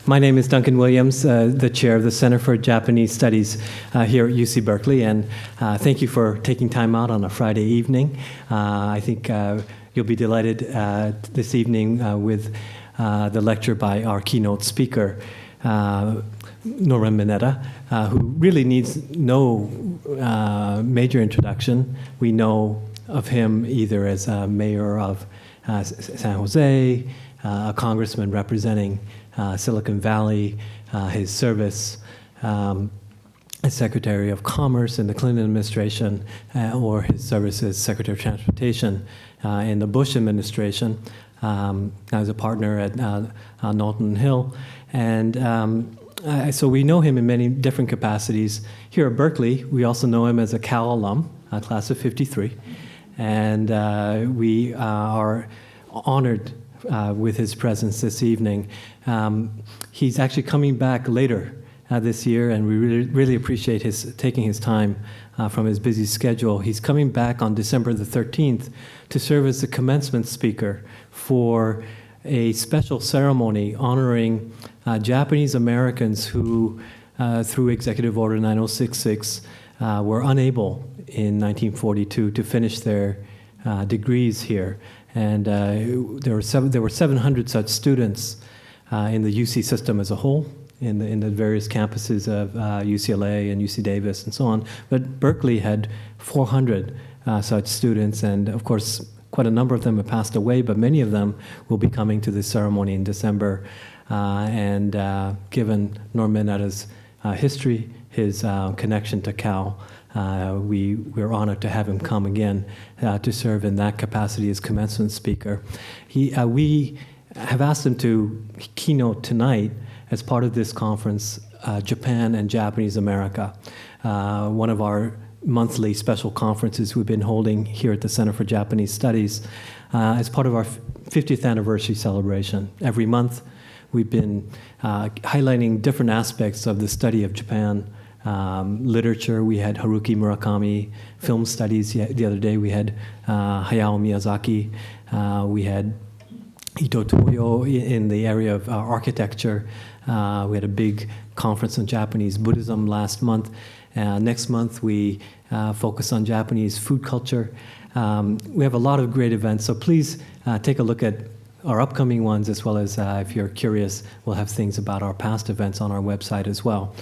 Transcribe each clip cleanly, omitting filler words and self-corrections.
My name is Duncan Williams, the chair of the Center for Japanese Studies here at UC Berkeley, and thank you for taking time out on a Friday evening. I think you'll be delighted this evening with the lecture by our keynote speaker, Norman Mineta, who really needs no major introduction. We know of him either as mayor of San Jose, a congressman representing Silicon Valley, his service as Secretary of Commerce in the Clinton administration, or his service as Secretary of Transportation in the Bush administration. As a partner at Knowlton Hill. And so we know him in many different capacities. Here at Berkeley, we also know him as a Cal alum, class of 53. And we are honored with his presence this evening. He's actually coming back later this year, and we really appreciate his taking his time from his busy schedule. He's coming back on December the 13th to serve as the commencement speaker for a special ceremony honoring Japanese Americans who, through Executive Order 9066, were unable in 1942 to finish their degrees here. And there were 700 such students in the UC system as a whole, in the various campuses of UCLA and UC Davis and so on. But Berkeley had 400 such students, and of course, quite a number of them have passed away, but many of them will be coming to this ceremony in December. And given Norm Mineta's history, his connection to Cal, we're honored to have him come again to serve in that capacity as commencement speaker. We have asked him to keynote tonight as part of this conference, Japan and Japanese America, one of our monthly special conferences we've been holding here at the Center for Japanese Studies as part of our 50th anniversary celebration. Every month, we've been highlighting different aspects of the study of Japan. Literature, we had Haruki Murakami. Film studies, the other day we had Hayao Miyazaki. We had Ito Toyo in the area of architecture. We had a big conference on Japanese Buddhism last month. Next month, we focus on Japanese food culture. We have a lot of great events, so please take a look at our upcoming ones, as well as if you're curious, we'll have things about our past events on our website as well.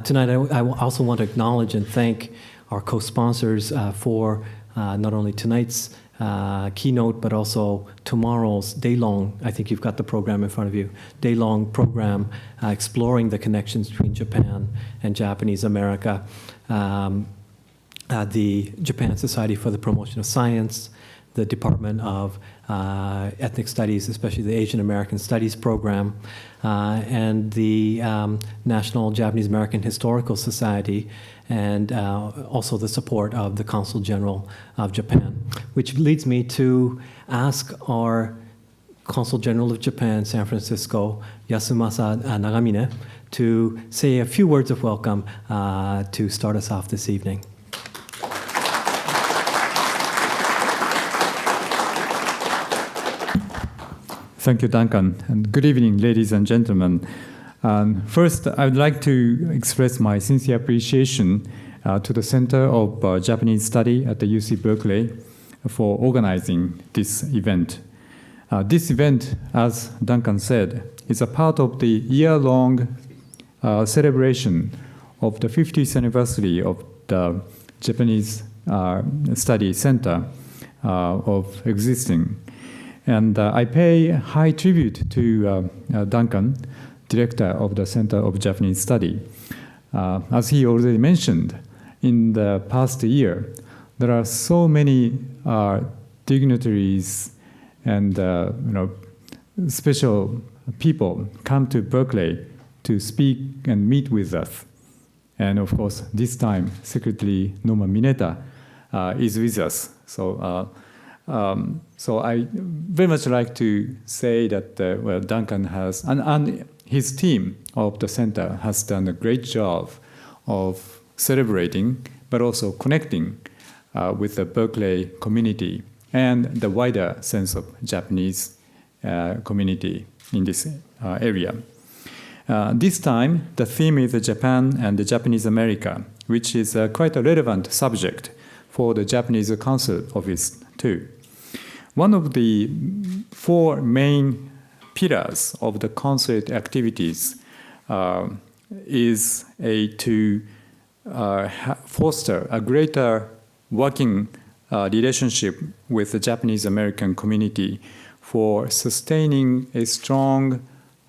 Tonight, I also want to acknowledge and thank our co-sponsors for not only tonight's keynote, but also tomorrow's day-long, I think you've got the program in front of you, day-long program exploring the connections between Japan and Japanese America. The Japan Society for the Promotion of Science, the Department of Ethnic Studies, especially the Asian American Studies program, and the National Japanese American Historical Society, and also the support of the Consul General of Japan. Which leads me to ask our Consul General of Japan, San Francisco, Yasumasa Nagamine, to say a few words of welcome to start us off this evening. Thank you, Duncan, and good evening, ladies and gentlemen. First, I would like to express my sincere appreciation to the Center of Japanese Study at the UC Berkeley for organizing this event. This event, as Duncan said, is a part of the year-long celebration of the 50th anniversary of the Japanese Study Center of existing. And I pay high tribute to Duncan, director of the Center of Japanese Study. As he already mentioned, in the past year, there are so many dignitaries and special people come to Berkeley to speak and meet with us. And of course, this time, Secretary Norman Mineta is with us. So I very much like to say that Duncan has, and his team of the center has done a great job of celebrating, but also connecting with the Berkeley community and the wider sense of Japanese community in this area. This time, the theme is Japan and the Japanese America, which is quite a relevant subject for the Japanese Consul office too. One of the four main pillars of the consulate activities is to foster a greater working relationship with the Japanese American community for sustaining a strong,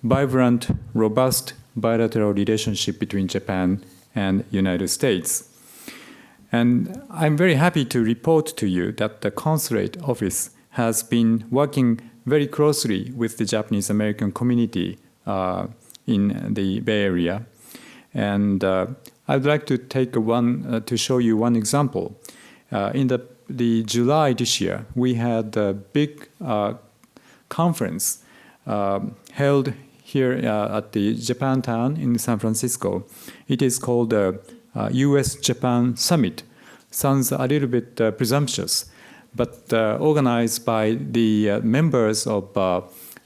vibrant, robust bilateral relationship between Japan and United States. And I'm very happy to report to you that the consulate office has been working very closely with the Japanese American community in the Bay Area. And I'd like to take to show you one example. In the July this year, we had a big conference held here at the Japantown in San Francisco. It is called the U.S.-Japan Summit. Sounds a little bit presumptuous, but organized by the members of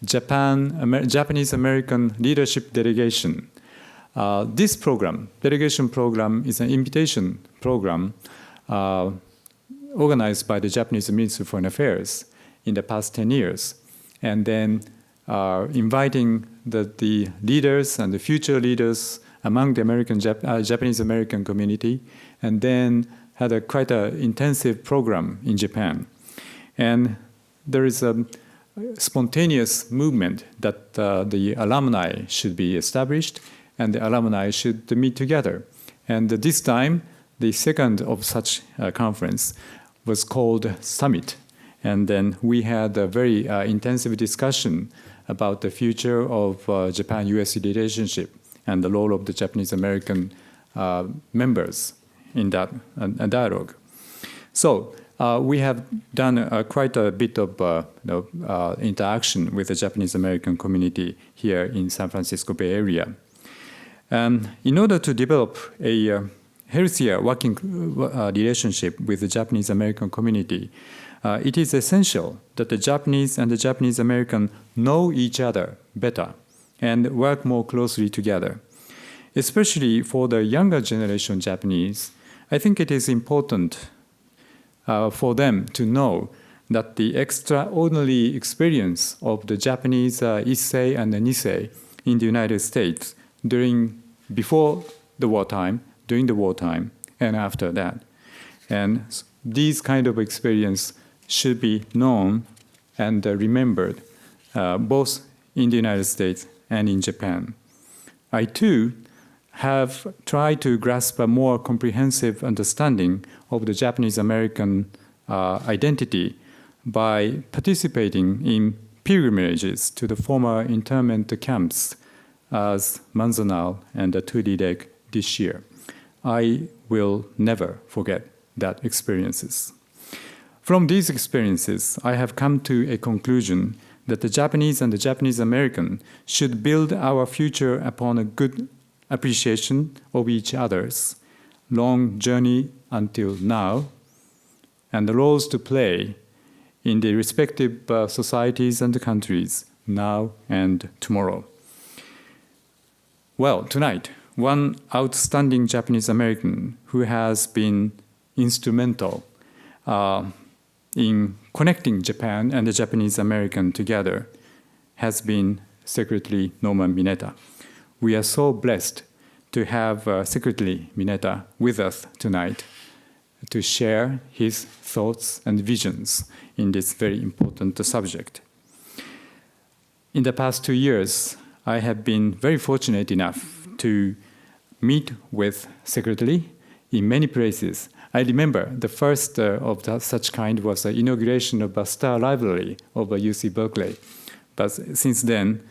Japanese American Leadership Delegation. This delegation program, is an invitation program organized by the Japanese Ministry of Foreign Affairs in the past 10 years. And then inviting the leaders and the future leaders among the Japanese American community, and then had quite an intensive program in Japan. And there is a spontaneous movement that the alumni should be established and the alumni should meet together. And this time, the second of such conference was called Summit. And then we had a very intensive discussion about the future of Japan-US relationship and the role of the Japanese-American members in that dialogue. So we have done quite a bit of interaction with the Japanese-American community here in San Francisco Bay Area. And in order to develop a healthier working relationship with the Japanese-American community, it is essential that the Japanese and the Japanese-American know each other better and work more closely together. Especially for the younger generation Japanese, I think it is important for them to know that the extraordinary experience of the Japanese Issei and the Nisei in the United States before the wartime, during the wartime, and after that. And these kind of experience should be known and remembered both in the United States and in Japan. I too have tried to grasp a more comprehensive understanding of the Japanese-American identity by participating in pilgrimages to the former internment camps as Manzanar and the Tuli Lake this year. I will never forget that experiences. From these experiences, I have come to a conclusion that the Japanese and the Japanese-American should build our future upon a good appreciation of each other's long journey until now, and the roles to play in the respective societies and countries now and tomorrow. Well, tonight, one outstanding Japanese-American who has been instrumental in connecting Japan and the Japanese-American together has been Secretary Norman Mineta. We are so blessed to have Secretary Mineta with us tonight to share his thoughts and visions in this very important subject. In the past 2 years, I have been very fortunate enough to meet with Secretary in many places. I remember the first of such kind was the inauguration of the Star Library of UC Berkeley. But since then,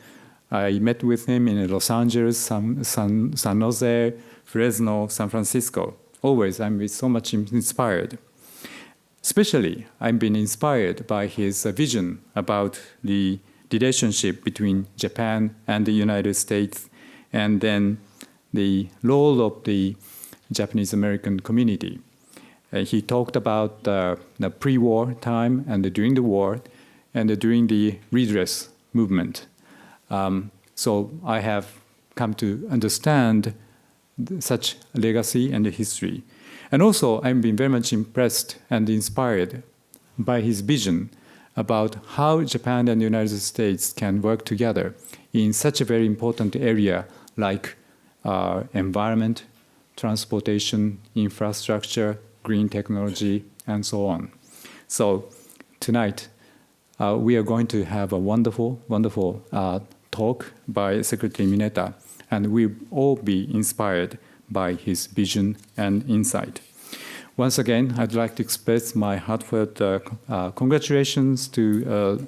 I met with him in Los Angeles, San Jose, Fresno, San Francisco. Always, I'm so much inspired. Especially, I've been inspired by his vision about the relationship between Japan and the United States, and then the role of the Japanese-American community. He talked about the pre-war time and during the war and during the redress movement. So I have come to understand such legacy and history. And also, I've been very much impressed and inspired by his vision about how Japan and the United States can work together in such a very important area like environment, transportation, infrastructure, green technology, and so on. So tonight, we are going to have a wonderful, wonderful talk by Secretary Mineta, and we all be inspired by his vision and insight. Once again, I'd like to express my heartfelt congratulations to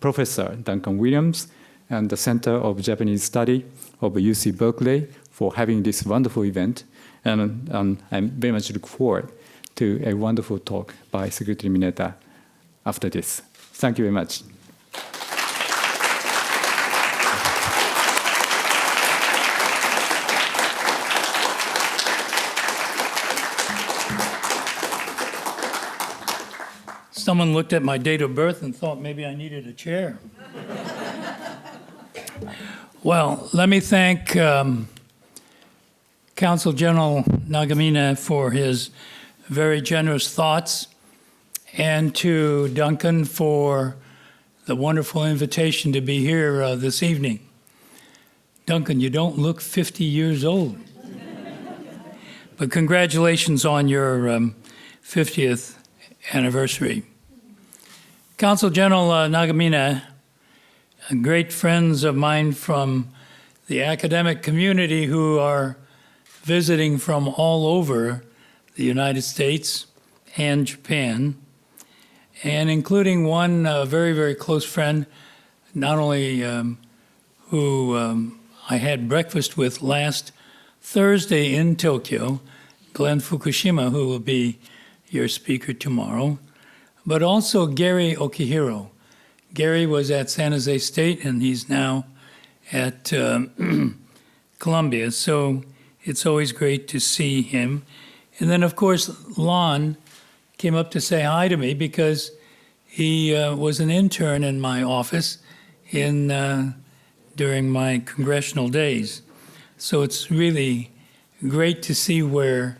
Professor Duncan Williams and the Center of Japanese Study of UC Berkeley for having this wonderful event. And I very much look forward to a wonderful talk by Secretary Mineta after this. Thank you very much. Someone looked at my date of birth and thought maybe I needed a chair. Well, let me thank Consul General Nagamine for his very generous thoughts, and to Duncan for the wonderful invitation to be here this evening. Duncan, you don't look 50 years old. But congratulations on your 50th anniversary. Consul General Nagamine, great friends of mine from the academic community who are visiting from all over the United States and Japan, and including one very, very close friend, not only who I had breakfast with last Thursday in Tokyo, Glenn Fukushima, who will be your speaker tomorrow, but also Gary Okihiro. Gary was at San Jose State, and he's now at Columbia, so it's always great to see him. And then, of course, Lon came up to say hi to me because he was an intern in my office during my congressional days. So it's really great to see where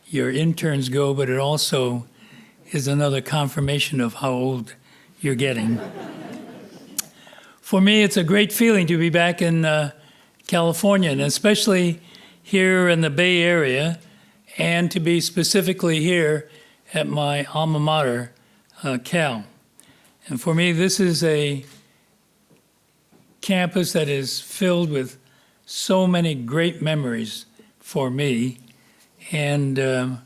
your interns go, but it also is another confirmation of how old you're getting. For me, it's a great feeling to be back in California, and especially here in the Bay Area, and to be specifically here at my alma mater, Cal. And for me, this is a campus that is filled with so many great memories for me. And of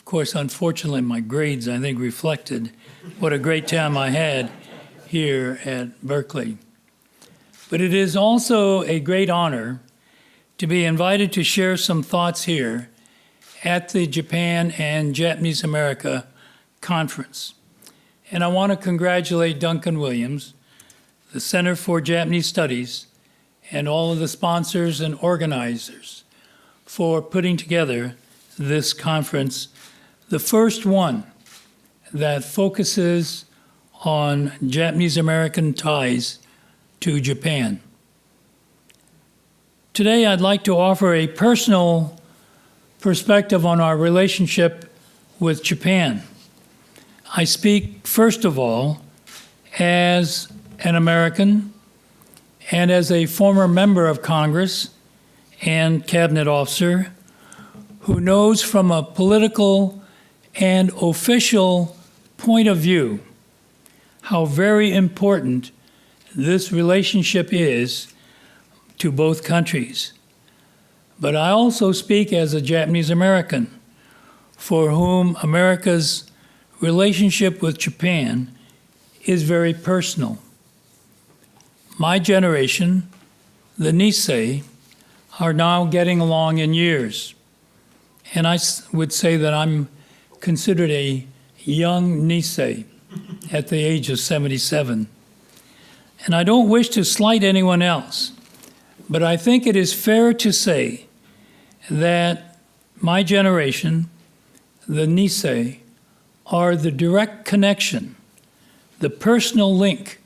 course, unfortunately, my grades, I think, reflected what a great time I had here at Berkeley. But it is also a great honor to be invited to share some thoughts here at the Japan and Japanese America Conference. And I want to congratulate Duncan Williams, the Center for Japanese Studies, and all of the sponsors and organizers for putting together this conference, the first one that focuses on Japanese American ties to Japan. Today, I'd like to offer a personal perspective on our relationship with Japan. I speak, first of all, as an American and as a former member of Congress and cabinet officer who knows from a political and official point of view how very important this relationship is to both countries. But I also speak as a Japanese American for whom America's relationship with Japan is very personal. My generation, the Nisei, are now getting along in years. And I would say that I'm considered a young Nisei at the age of 77. And I don't wish to slight anyone else, but I think it is fair to say that my generation, the Nisei, are the direct connection, the personal link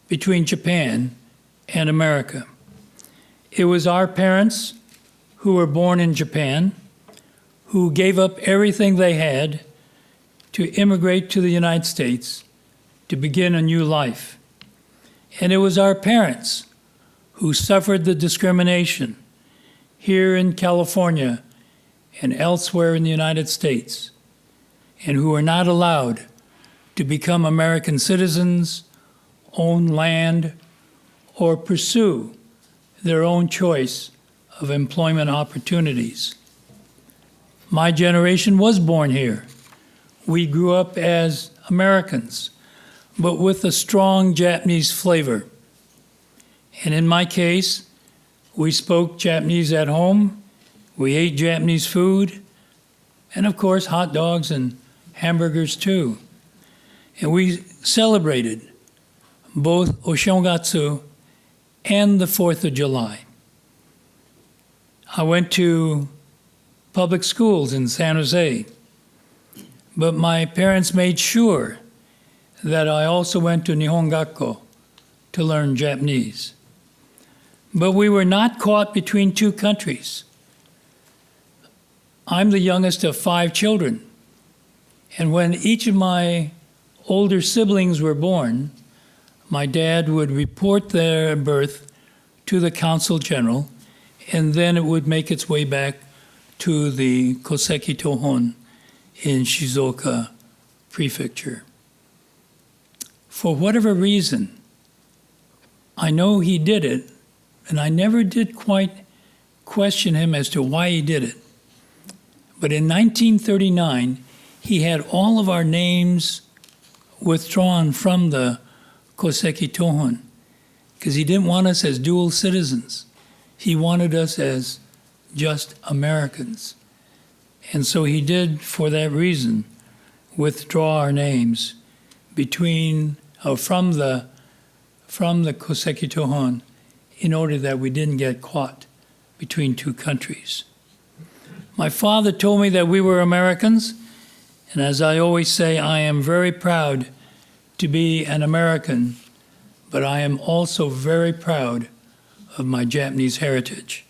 between Japan and America. It was our parents who were born in Japan, who gave up everything they had to immigrate to the United States to begin a new life. And it was our parents who suffered the discrimination here in California and elsewhere in the United States, and who were not allowed to become American citizens, own land, or pursue their own choice of employment opportunities. My generation was born here. We grew up as Americans, but with a strong Japanese flavor. And in my case, we spoke Japanese at home, we ate Japanese food, and of course, hot dogs and hamburgers too. And we celebrated both Oshongatsu and the 4th of July. I went to public schools in San Jose, but my parents made sure that I also went to Nihon Gakko to learn Japanese. But we were not caught between two countries. I'm the youngest of 5 children, and when each of my older siblings were born, my dad would report their birth to the Consul General, and then it would make its way back to the Koseki Tohon in Shizuoka Prefecture. For whatever reason, I know he did it, and I never did quite question him as to why he did it. But in 1939, he had all of our names withdrawn from the Koseki Tohon because he didn't want us as dual citizens. He wanted us as just Americans. And so he did, for that reason, withdraw our names from the Koseki Tohon in order that we didn't get caught between two countries. My father told me that we were Americans, and as I always say, I am very proud to be an American, but I am also very proud of my Japanese heritage.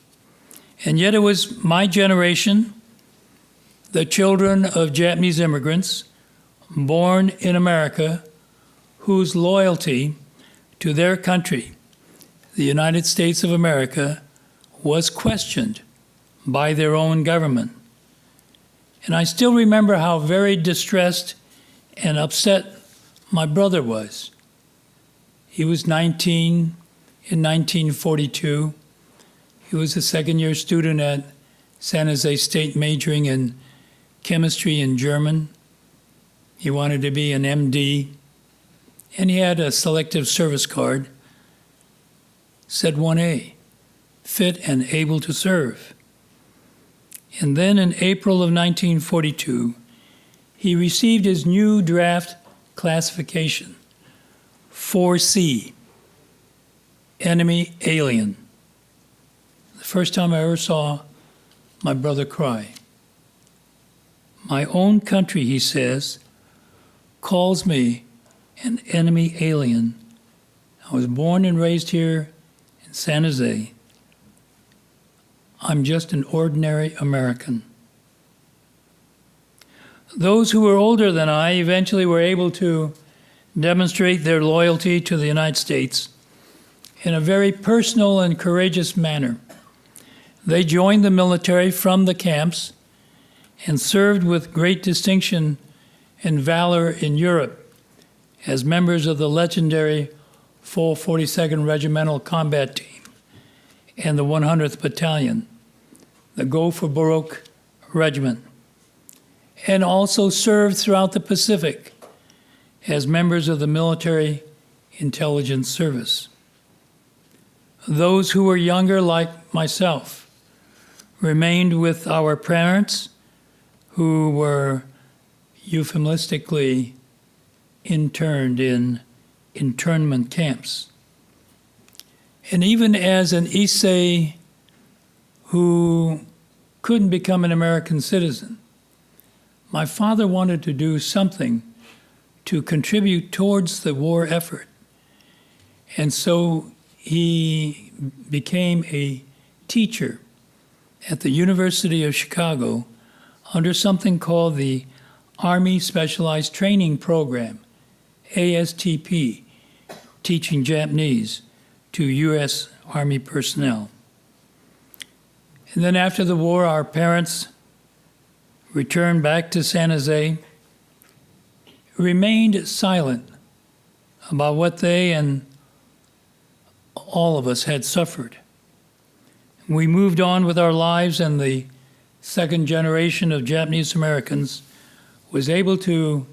And yet it was my generation, the children of Japanese immigrants born in America, whose loyalty to their country, the United States of America, was questioned by their own government. And I still remember how very distressed and upset my brother was. He was 19 in 1942. He was a second-year student at San Jose State majoring in chemistry and German. He wanted to be an MD, and he had a selective service card, said 1A, fit and able to serve. And then in April of 1942, he received his new draft classification, 4C, enemy alien. The first time I ever saw my brother cry. My own country, he says, calls me an enemy alien. I was born and raised here in San Jose. I'm just an ordinary American. Those who were older than I eventually were able to demonstrate their loyalty to the United States in a very personal and courageous manner. They joined the military from the camps and served with great distinction and valor in Europe as members of the legendary 442nd Regimental Combat Team and the 100th Battalion, the Go for Baroque Regiment, and also served throughout the Pacific as members of the Military Intelligence Service. Those who were younger, like myself, remained with our parents, who were euphemistically interned in internment camps. And even as an Issei who couldn't become an American citizen, my father wanted to do something to contribute towards the war effort. And so he became a teacher at the University of Chicago under something called the Army Specialized Training Program, ASTP, teaching Japanese to U.S. Army personnel. And then after the war, our parents returned back to San Jose, remained silent about what they and all of us had suffered. We moved on with our lives, and the second generation of Japanese Americans was able to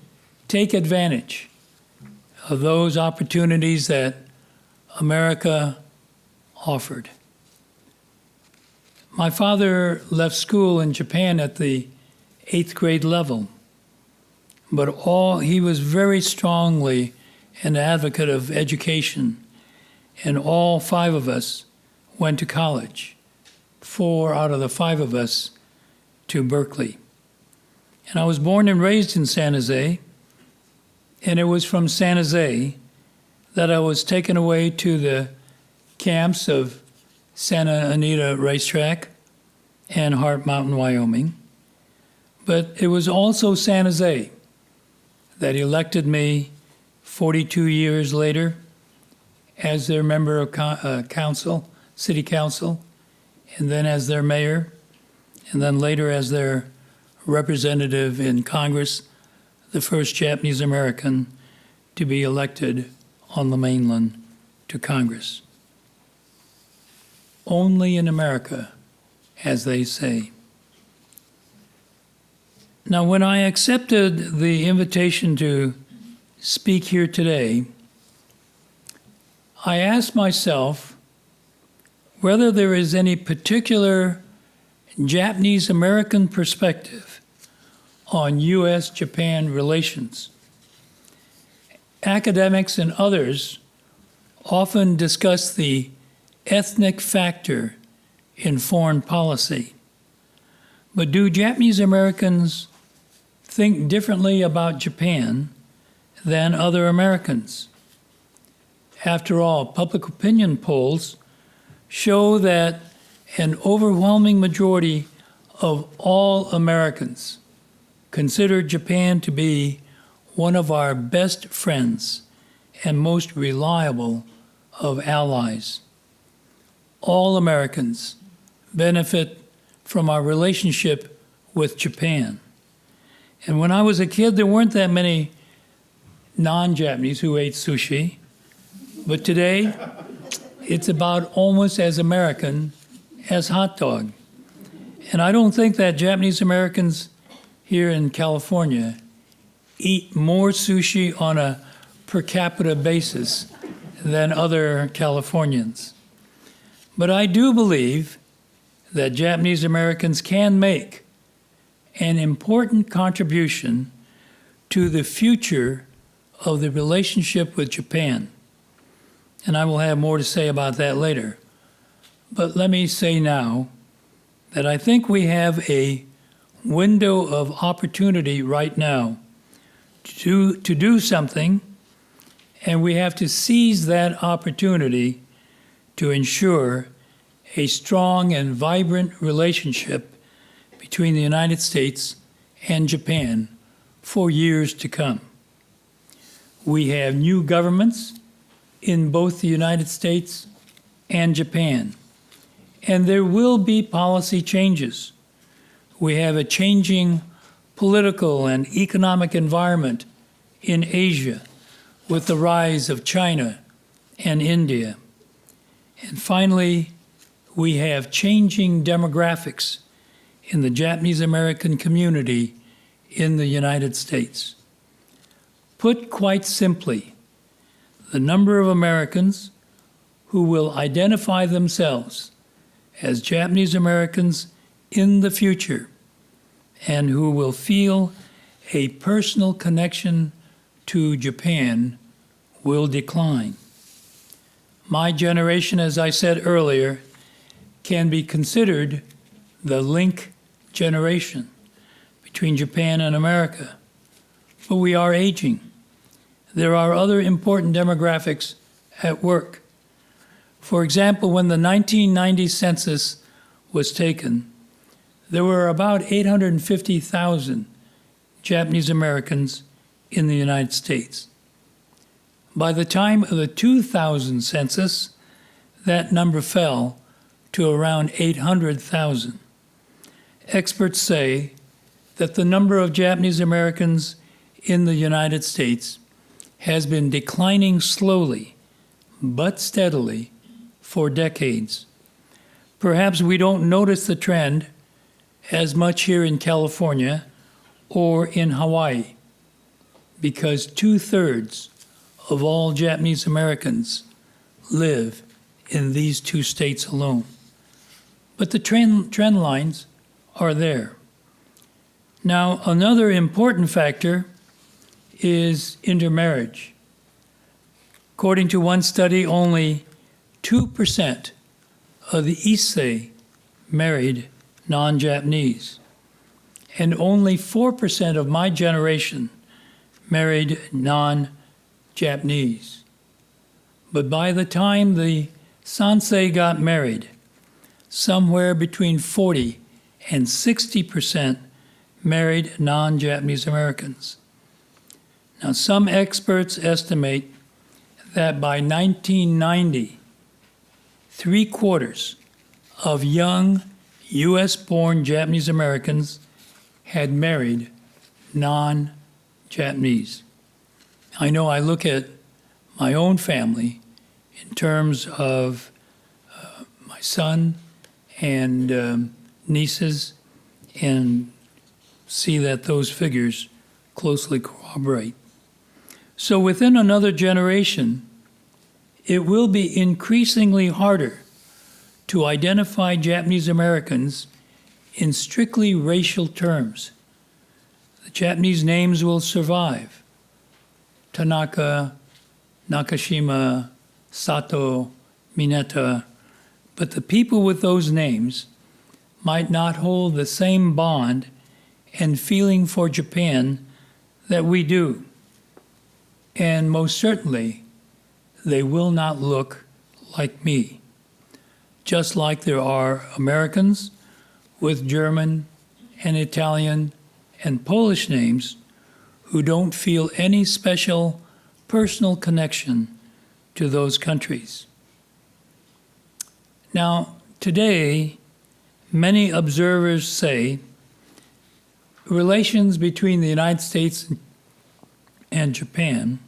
take advantage of those opportunities that America offered. My father left school in Japan at the 8th grade level, but he was very strongly an advocate of education, and all 5 of us went to college. 4 out of the 5 of us to Berkeley. And I was born and raised in San Jose, and it was from San Jose that I was taken away to the camps of Santa Anita Racetrack and Hart Mountain, Wyoming. But it was also San Jose that elected me 42 years later as their member of council, city council, and then as their mayor, and then later as their representative in Congress, the first Japanese American to be elected on the mainland to Congress. Only in America, as they say. Now, when I accepted the invitation to speak here today, I asked myself whether there is any particular Japanese-American perspective on U.S.-Japan relations. Academics and others often discuss the ethnic factor in foreign policy. But do Japanese Americans think differently about Japan than other Americans? After all, public opinion polls show that an overwhelming majority of all Americans consider Japan to be one of our best friends and most reliable of allies. All Americans benefit from our relationship with Japan. And when I was a kid, there weren't that many non-Japanese who ate sushi. But today, it's about almost as American as hot dog. And I don't think that Japanese Americans here in California eat more sushi on a per capita basis than other Californians. But I do believe that Japanese Americans can make an important contribution to the future of the relationship with Japan. And I will have more to say about that later. But let me say now that I think we have a window of opportunity right now to do something, and we have to seize that opportunity to ensure a strong and vibrant relationship between the United States and Japan for years to come. We have new governments in both the United States and Japan, and there will be policy changes. We have a changing political and economic environment in Asia with the rise of China and India. And finally, we have changing demographics in the Japanese American community in the United States. Put quite simply, the number of Americans who will identify themselves as Japanese Americans in the future and who will feel a personal connection to Japan will decline. My generation, as I said earlier, can be considered the link generation between Japan and America. But we are aging. There are other important demographics at work. For example, when the 1990 census was taken, there were about 850,000 Japanese Americans in the United States. By the time of the 2000 census, that number fell to around 800,000. Experts say that the number of Japanese Americans in the United States has been declining slowly but steadily for decades. Perhaps we don't notice the trend as much here in California or in Hawaii, because 2/3 of all Japanese Americans live in these two states alone. But the trend lines are there. Now, another important factor is intermarriage. According to one study, only 2% of the Issei married non-Japanese, and only 4% of my generation married non-Japanese. But by the time the Sansei got married, somewhere between 40 and 60% married non-Japanese Americans. Now, some experts estimate that by 1990, 3/4 of young U.S.-born Japanese Americans had married non-Japanese. I know I look at my own family in terms of my son and nieces and see that those figures closely corroborate. So within another generation, it will be increasingly harder to identify Japanese Americans in strictly racial terms. The Japanese names will survive: Tanaka, Nakashima, Sato, Mineta, but the people with those names might not hold the same bond and feeling for Japan that we do. And most certainly, they will not look like me. Just like there are Americans with German and Italian and Polish names who don't feel any special personal connection to those countries. Now, today, many observers say relations between the United States and Japan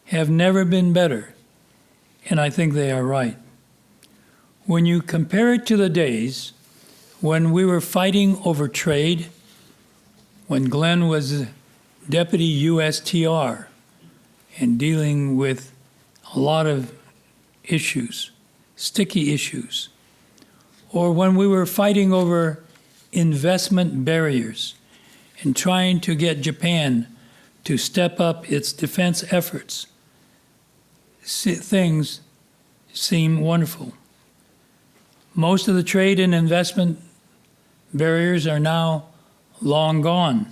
have never been better, and I think they are right. When you compare it to the days when we were fighting over trade, when Glenn was Deputy USTR and dealing with a lot of issues, sticky issues, or when we were fighting over investment barriers and trying to get Japan to step up its defense efforts, things seem wonderful. Most of the trade and investment barriers are now long gone,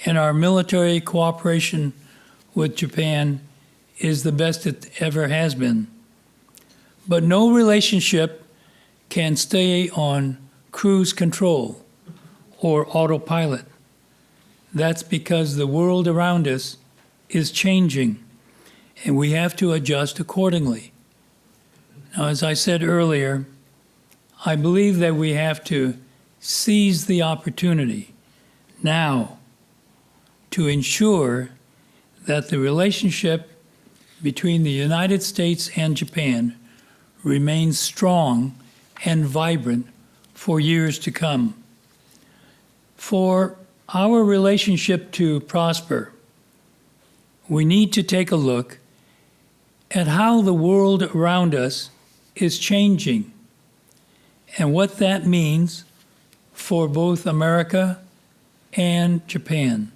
and our military cooperation with Japan is the best it ever has been. But no relationship can stay on cruise control or autopilot. That's because the world around us is changing, and we have to adjust accordingly. Now, as I said earlier, I believe that we have to seize the opportunity now to ensure that the relationship between the United States and Japan remains strong and vibrant for years to come. For our relationship to prosper, we need to take a look at how the world around us is changing and what that means for both America and Japan.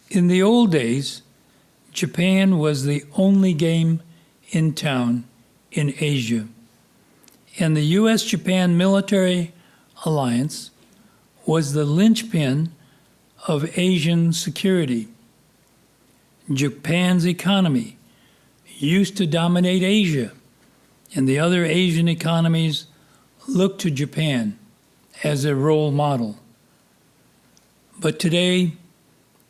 In the old days, Japan was the only game in town in Asia, and the U.S.-Japan military alliance was the linchpin of Asian security. Japan's economy used to dominate Asia, and the other Asian economies look to Japan as a role model. But today,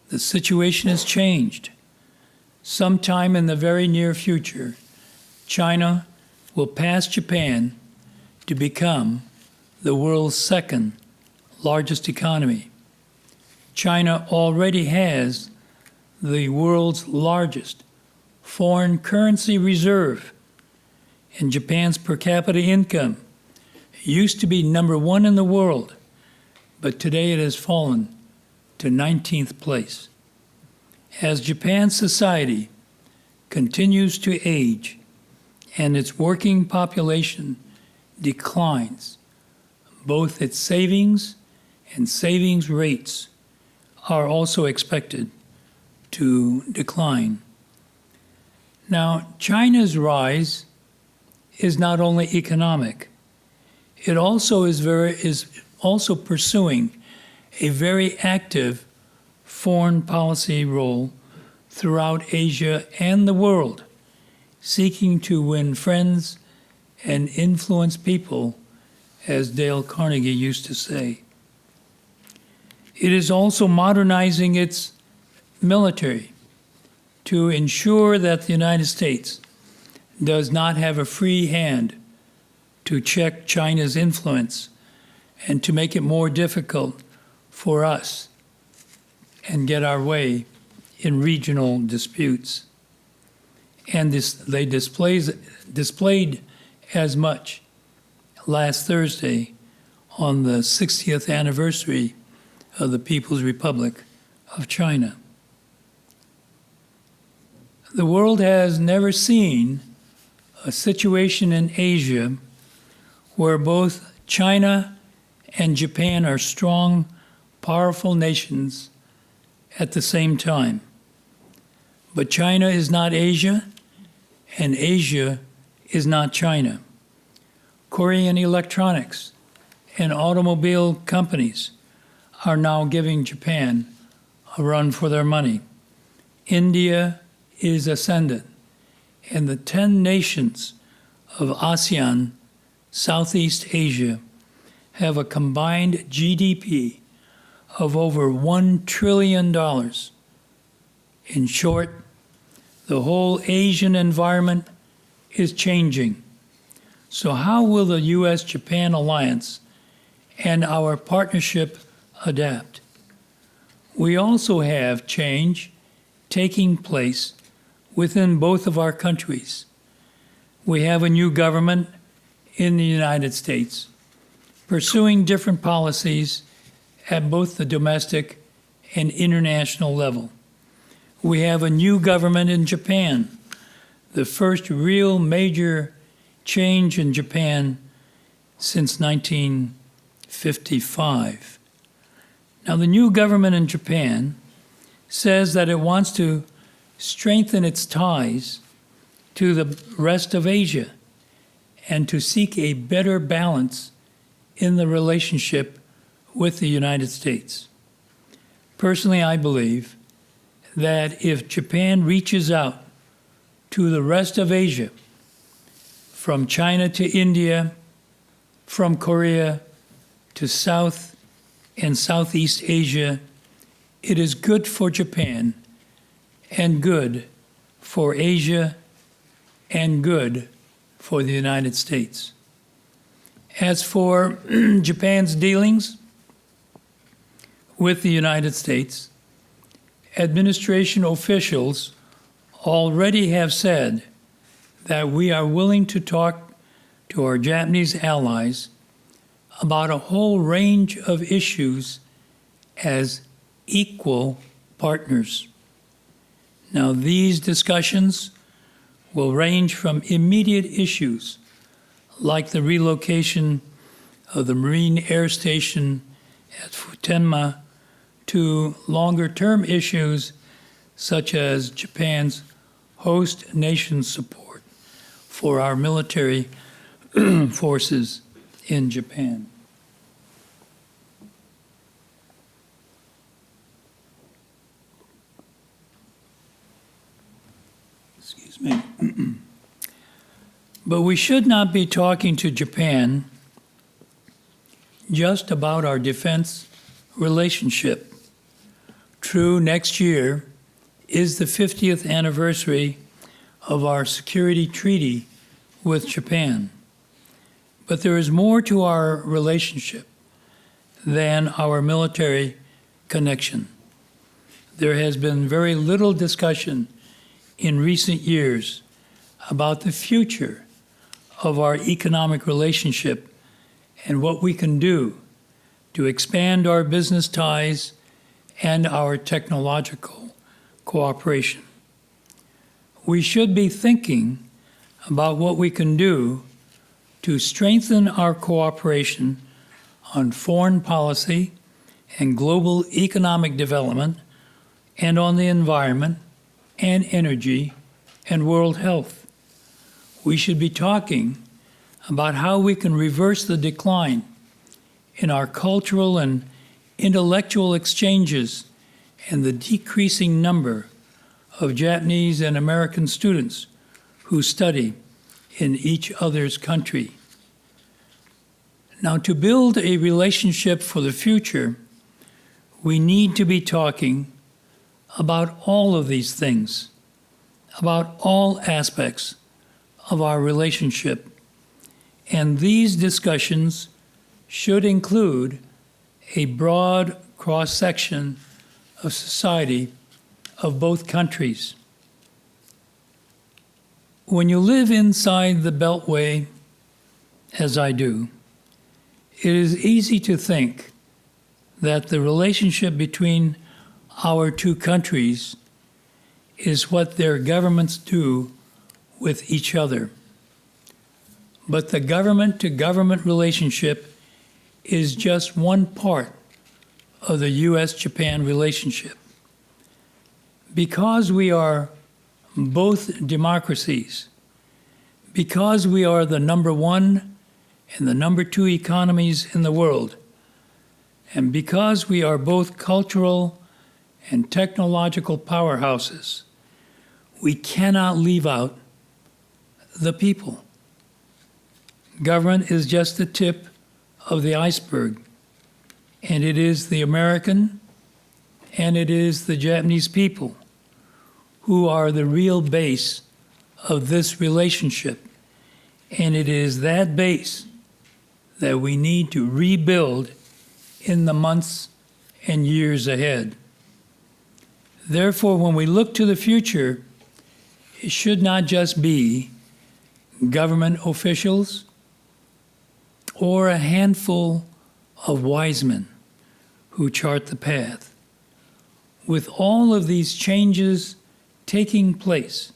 the situation has changed. Sometime in the very near future, China will pass Japan to become the world's second largest economy. China already has the world's largest foreign currency reserve, and Japan's per capita income used to be #1 in the world, but today it has fallen to 19th place. As Japan's society continues to age and its working population declines, both its savings and savings rates are also expected to decline. Now, China's rise is not only economic, it also is also pursuing a very active foreign policy role throughout Asia and the world, seeking to win friends and influence people, as Dale Carnegie used to say. It is also modernizing its military to ensure that the United States does not have a free hand to check China's influence and to make it more difficult for us and get our way in regional disputes. And they displayed as much last Thursday on the 60th anniversary of the People's Republic of China. The world has never seen a situation in Asia where both China and Japan are strong, powerful nations at the same time. But China is not Asia, and Asia is not China. Korean electronics and automobile companies are now giving Japan a run for their money. India is ascendant, and the 10 nations of ASEAN, Southeast Asia, have a combined GDP of over $1 trillion. In short, the whole Asian environment is changing. So how will the U.S.-Japan alliance and our partnership adapt? We also have change taking place within both of our countries. We have a new government in the United States pursuing different policies at both the domestic and international level. We have a new government in Japan, the first real major change in Japan since 1955. Now, the new government in Japan says that it wants to strengthen its ties to the rest of Asia and to seek a better balance in the relationship with the United States. Personally, I believe that if Japan reaches out to the rest of Asia, from China to India, from Korea to South and Southeast Asia, it is good for Japan and good for Asia and good for the United States. As for Japan's dealings with the United States, administration officials already have said that we are willing to talk to our Japanese allies about a whole range of issues as equal partners. Now, these discussions will range from immediate issues like the relocation of the Marine Air Station at Futenma to longer-term issues such as Japan's host nation support for our military forces in Japan. Excuse me. But we should not be talking to Japan just about our defense relationship. True, next year is the 50th anniversary of our security treaty with Japan. But there is more to our relationship than our military connection. There has been very little discussion in recent years about the future of our economic relationship and what we can do to expand our business ties and our technological cooperation. We should be thinking about what we can do to strengthen our cooperation on foreign policy and global economic development, and on the environment and energy and world health. We should be talking about how we can reverse the decline in our cultural and intellectual exchanges and the decreasing number of Japanese and American students who study in each other's country. Now, to build a relationship for the future, we need to be talking about all of these things, about all aspects of our relationship. And these discussions should include a broad cross-section of society of both countries. When you live inside the Beltway, as I do, it is easy to think that the relationship between our two countries is what their governments do with each other. But the government-to-government relationship is just one part of the U.S.-Japan relationship. Because we are both democracies, because we are the number one and the number two economies in the world, and because we are both cultural and technological powerhouses, we cannot leave out the people. Government is just the tip of the iceberg, and it is the American and it is the Japanese people who are the real base of this relationship. And it is that base that we need to rebuild in the months and years ahead. Therefore, when we look to the future, it should not just be government officials or a handful of wise men who chart the path. With all of these changes taking place,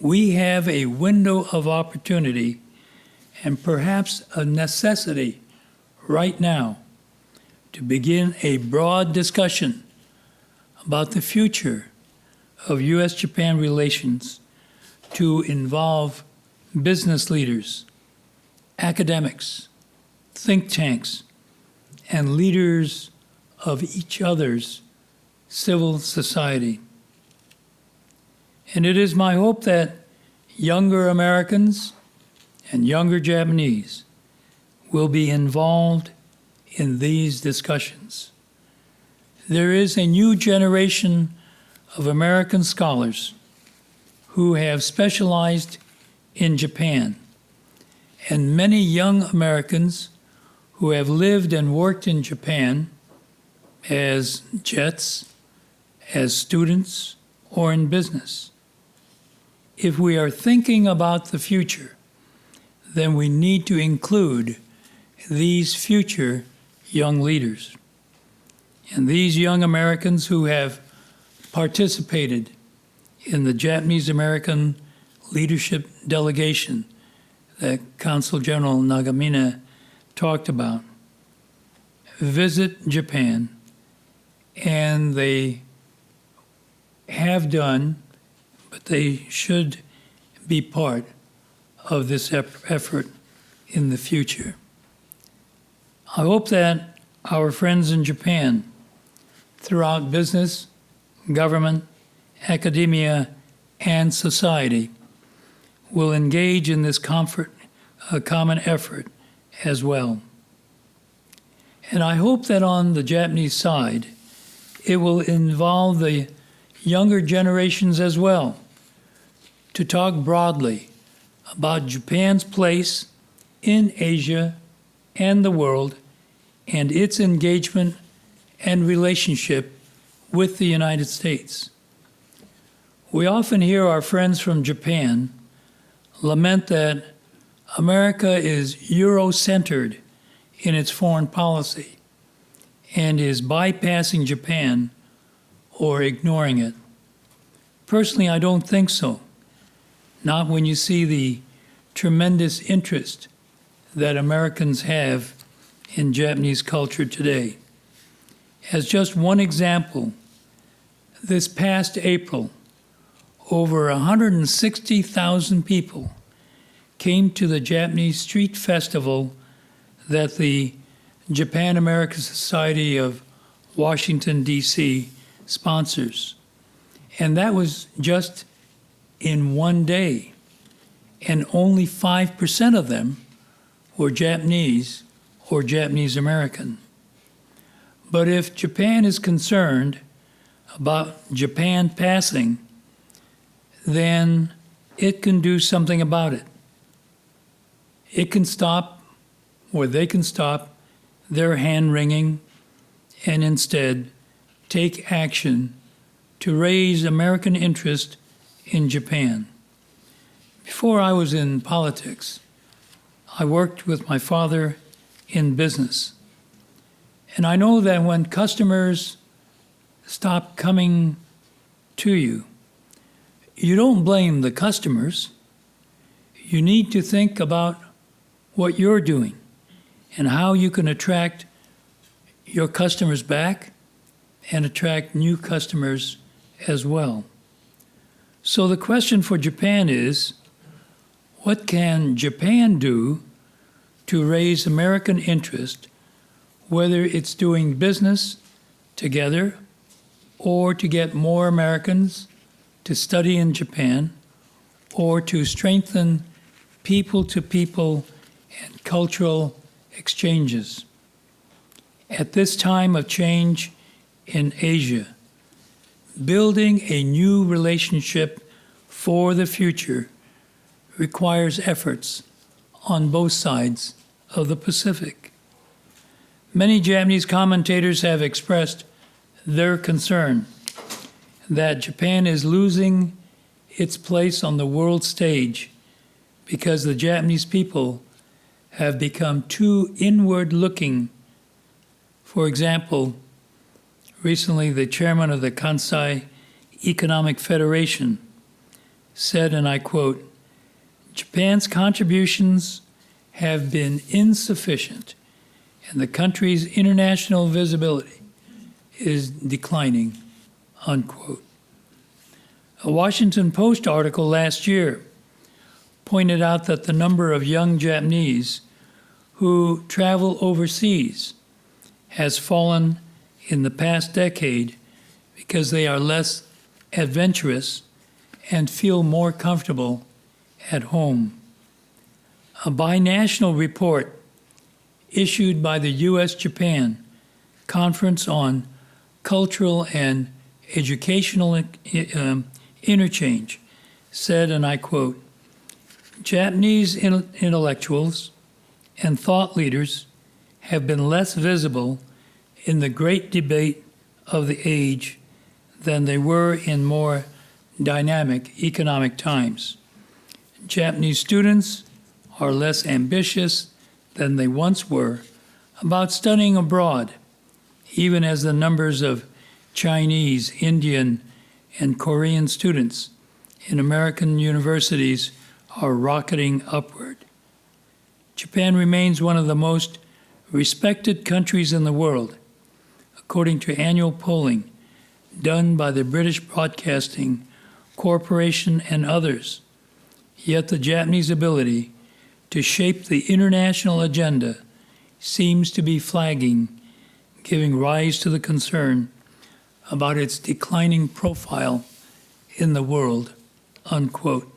we have a window of opportunity and perhaps a necessity right now to begin a broad discussion about the future of U.S.-Japan relations to involve business leaders, academics, think tanks, and leaders of each other's civil society. And it is my hope that younger Americans and younger Japanese will be involved in these discussions. There is a new generation of American scholars who have specialized in Japan, and many young Americans who have lived and worked in Japan as JETs, as students, or in business. If we are thinking about the future, then we need to include these future young leaders. And these young Americans who have participated in the Japanese-American leadership delegation that Consul General Nagamine talked about visit Japan, and they have done, but they should be part of this effort in the future. I hope that our friends in Japan, throughout business, government, academia, and society, will engage in this common effort as well. And I hope that on the Japanese side, it will involve the younger generations as well to talk broadly about Japan's place in Asia and the world and its engagement and relationship with the United States. We often hear our friends from Japan lament that America is Euro-centered in its foreign policy and is bypassing Japan or ignoring it. Personally, I don't think so. Not when you see the tremendous interest that Americans have in Japanese culture today. As just one example, this past April, over 160,000 people came to the Japanese Street Festival that the Japan-American Society of Washington, D.C. sponsors. And that was just in one day. And only 5% of them were Japanese or Japanese American. But if Japan is concerned about Japan passing, then it can do something about it. It can stop, or they can stop, their hand-wringing and instead take action to raise American interest in Japan. Before I was in politics, I worked with my father in business. And I know that when customers stop coming to you, you don't blame the customers. You need to think about what you're doing and how you can attract your customers back and attract new customers as well. So the question for Japan is, what can Japan do to raise American interest, whether it's doing business together or to get more Americans to study in Japan or to strengthen people-to-people and cultural exchanges. At this time of change in Asia, building a new relationship for the future requires efforts on both sides of the Pacific. Many Japanese commentators have expressed their concern that Japan is losing its place on the world stage because the Japanese people have become too inward-looking. For example, recently the chairman of the Kansai Economic Federation said, and I quote, "Japan's contributions have been insufficient and the country's international visibility is declining," unquote. A Washington Post article last year pointed out that the number of young Japanese who travel overseas has fallen in the past decade because they are less adventurous and feel more comfortable at home. A binational report issued by the U.S.-Japan Conference on Cultural and Educational Interchange said, and I quote, "Japanese intellectuals and thought leaders have been less visible in the great debate of the age than they were in more dynamic economic times. Japanese students are less ambitious than they once were about studying abroad, even as the numbers of Chinese, Indian, and Korean students in American universities are rocketing upward. Japan remains one of the most respected countries in the world, according to annual polling done by the British Broadcasting Corporation and others. Yet the Japanese ability to shape the international agenda seems to be flagging, giving rise to the concern about its declining profile in the world," unquote.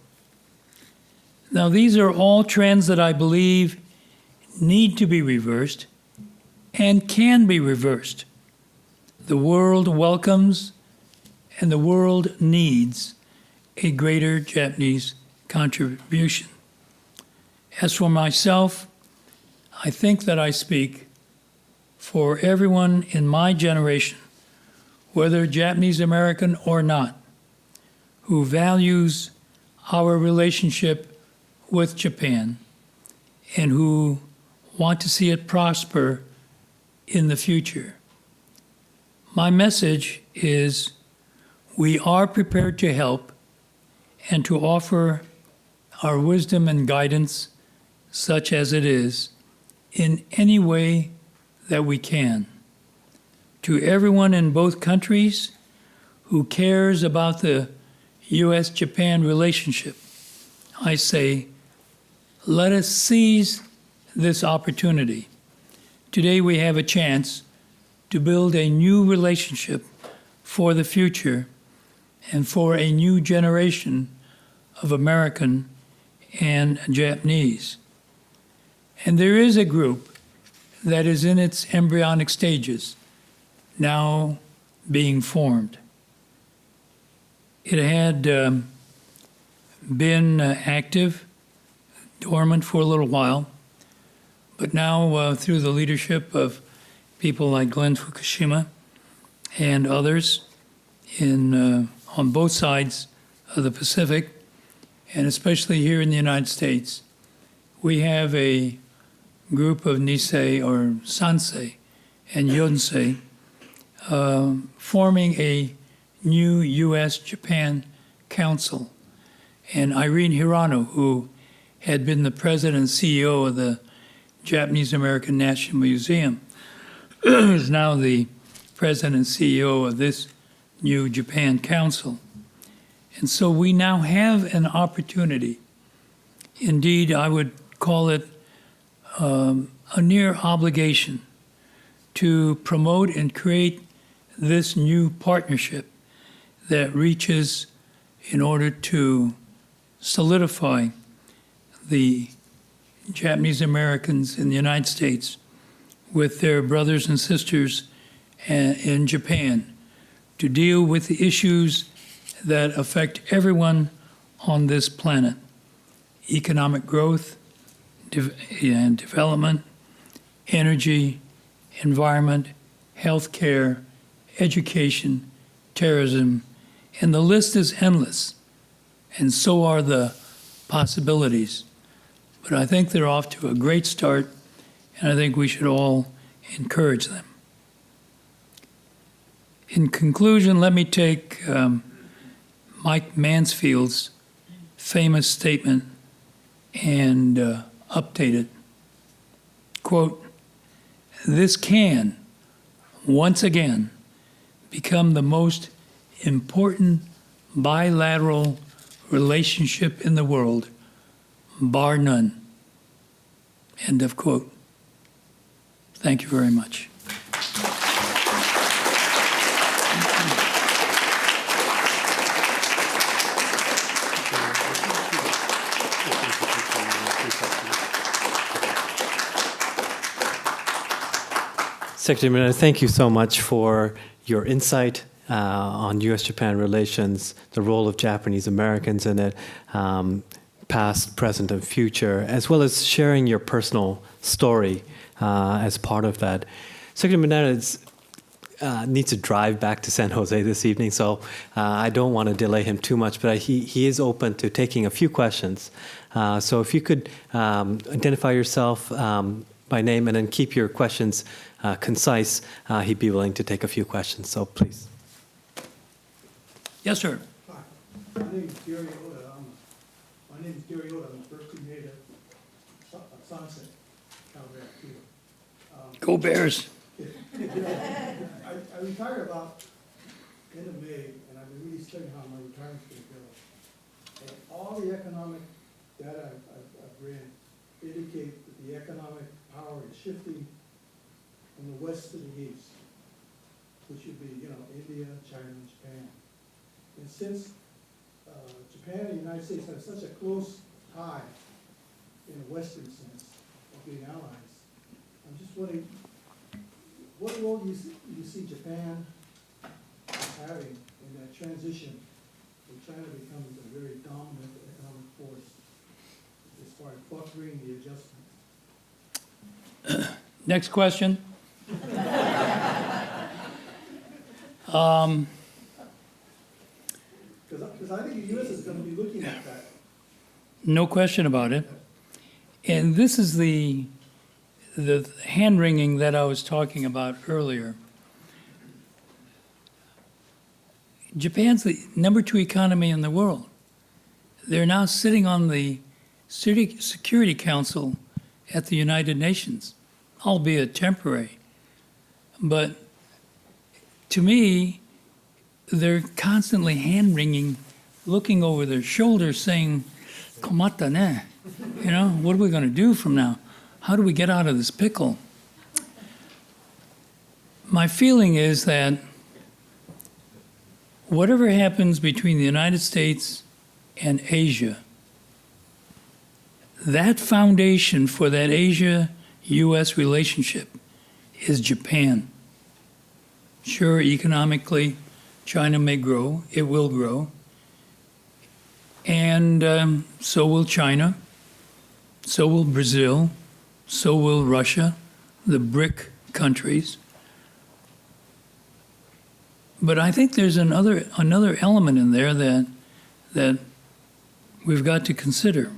Now, these are all trends that I believe need to be reversed and can be reversed. The world welcomes and the world needs a greater Japanese contribution. As for myself, I think that I speak for everyone in my generation, whether Japanese American or not, who values our relationship with Japan and who want to see it prosper in the future. My message is we are prepared to help and to offer our wisdom and guidance, such as it is, in any way that we can. To everyone in both countries who cares about the U.S.-Japan relationship, I say, let us seize this opportunity. Today we have a chance to build a new relationship for the future and for a new generation of American and Japanese. And there is a group that is in its embryonic stages, now being formed. It had been active, dormant for a little while, but now through the leadership of people like Glenn Fukushima and others on both sides of the Pacific, and especially here in the United States, we have a group of Nisei or Sansei and Yonsei forming a new U.S.-Japan Council. And Irene Hirano, who had been the president and CEO of the Japanese American National Museum, is now the president and CEO of this new Japan Council. And so we now have an opportunity. Indeed, I would call it a near obligation to promote and create this new partnership that reaches in order to solidify the Japanese Americans in the United States with their brothers and sisters in Japan to deal with the issues that affect everyone on this planet: economic growth and development, energy, environment, healthcare, education, terrorism, and the list is endless, and so are the possibilities. But I think they're off to a great start, and I think we should all encourage them. In conclusion, let me take Mike Mansfield's famous statement and update it. Quote, "This can, once again, become the most important bilateral relationship in the world, bar none." End of quote. Thank you very much. Secretary Mineta, thank you so much for your insight on U.S.-Japan relations, the role of Japanese Americans in it, past, present, and future, as well as sharing your personal story as part of that. Secretary Mineta needs to drive back to San Jose this evening, so I don't want to delay him too much, but he is open to taking a few questions. So if you could identify yourself by name and then keep your questions concise, he'd be willing to take a few questions. So please. Yes, sir. Hi, my name is Gary Oda. I'm the Berkeley native, Sunset, California. Go Bears. I retired about end of May, and I've been really studying how my retirement's going to go. And all the economic data I've read indicate that the economic power is shifting from the west to the east, which would be, India, China, and Japan. And since Japan and the United States have such a close tie in a Western sense of being allies. I'm just wondering, what role do you see Japan having in that transition when China becomes a very dominant economic force as far as buffering the adjustment? Next question. Because I think the U.S. is going to be looking at that. No question about it. And this is the hand-wringing that I was talking about earlier. Japan's the number 2 economy in the world. They're now sitting on the Security Council at the United Nations, albeit temporary. But to me, they're constantly hand-wringing, looking over their shoulders saying, "Komatta ne?" You know, what are we going to do from now? How do we get out of this pickle? My feeling is that whatever happens between the United States and Asia, that foundation for that Asia-U.S. relationship is Japan. Sure, economically, China may grow, it will grow, and so will China, so will Brazil, so will Russia, the BRIC countries. But I think there's another element in there that we've got to consider.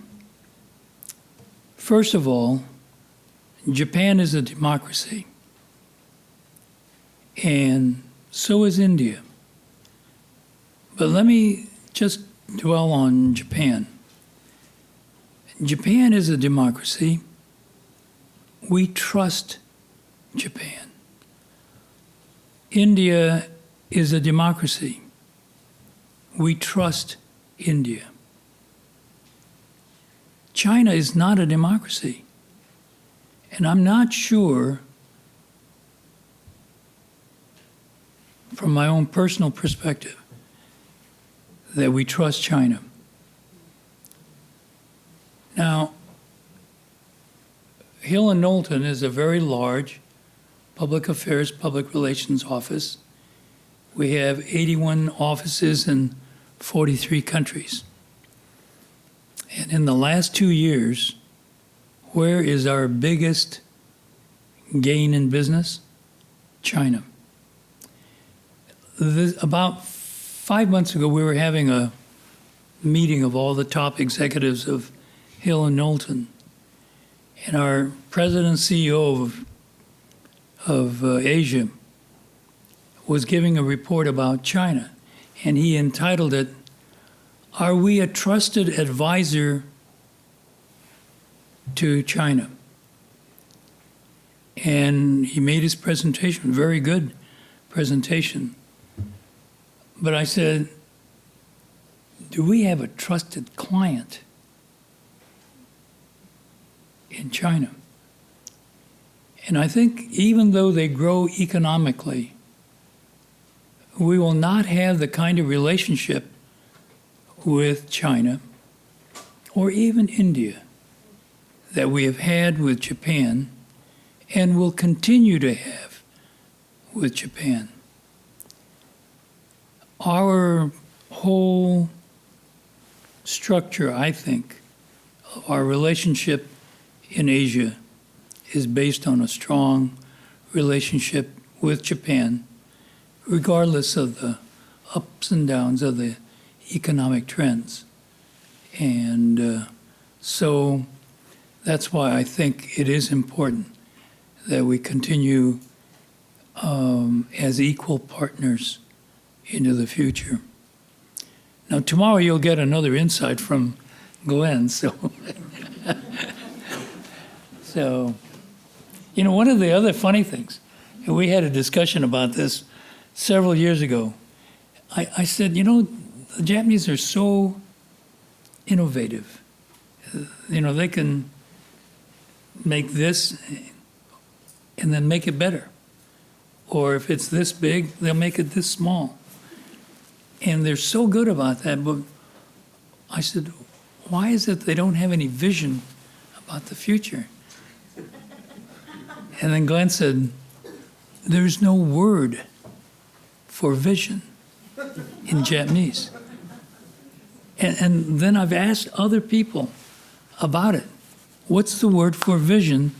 First of all, Japan is a democracy, and so is India. But let me just dwell on Japan. Japan is a democracy. We trust Japan. India is a democracy. We trust India. China is not a democracy. And I'm not sure, from my own personal perspective, that we trust China. Now, Hill and Knowlton is a very large public affairs, public relations office. We have 81 offices in 43 countries. And in the last 2 years, where is our biggest gain in business? China. About 5 months ago, we were having a meeting of all the top executives of Hill and Knowlton. And our president and CEO of Asia was giving a report about China. And he entitled it, "Are we a trusted advisor to China?" And he made his presentation, very good presentation. But I said, do we have a trusted client in China? And I think even though they grow economically, we will not have the kind of relationship with China or even India that we have had with Japan and will continue to have with Japan. Our whole structure, I think, of our relationship in Asia is based on a strong relationship with Japan, regardless of the ups and downs of the economic trends. And so that's why I think it is important that we continue as equal partners into the future. Now, tomorrow you'll get another insight from Glenn. So, you know, one of the other funny things, and we had a discussion about this several years ago. I said, you know, the Japanese are so innovative. You know, they can make this and then make it better. Or if it's this big, they'll make it this small. And they're so good about that. But I said, why is it they don't have any vision about the future? And then Glenn said, there's no word for vision in Japanese. And then I've asked other people about it. What's the word for vision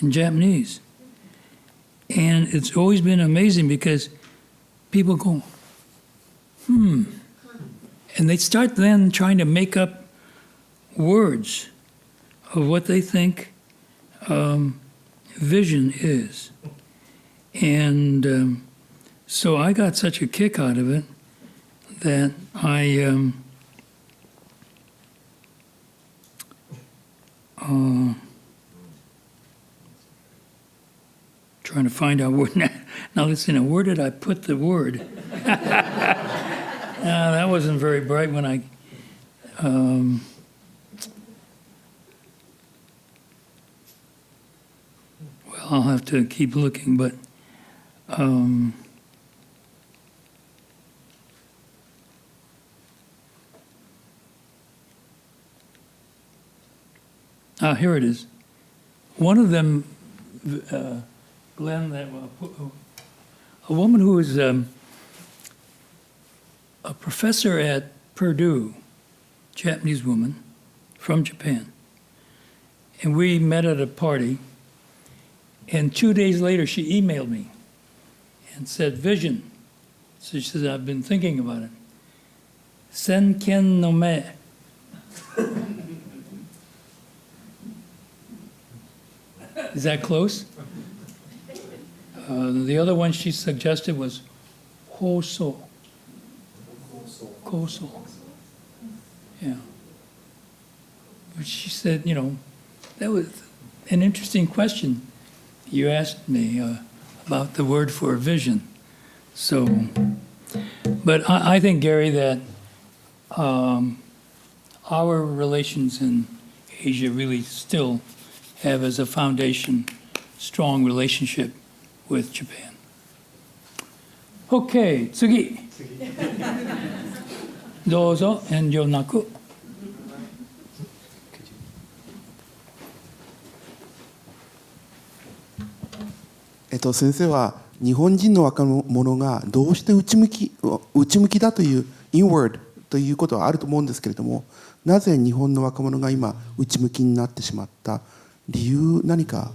in Japanese? And it's always been amazing because people go, and they start then trying to make up words of what they think vision is. And so I got such a kick out of it that I trying to find out where now listen, where did I put the word? That wasn't very bright when I well, I'll have to keep looking, but here it is. One of them, Glenn, that a woman who is a professor at Purdue, Japanese woman from Japan, and we met at a party. And 2 days later, she emailed me and said, vision. So she says, I've been thinking about it. Senken no me. Is that close? The other one she suggested was hoso. Koso. Yeah. But she said, that was an interesting question. You asked me about the word for vision. So, but I think, Gary, that our relations in Asia really still have as a foundation strong relationship with Japan. Okay, 次。どうぞ遠慮なく。先生は日本人の若者がどうして内向きだというinwardということはあると思うんですけれども、なぜ日本の若者が今内向きになってしまった理由何か。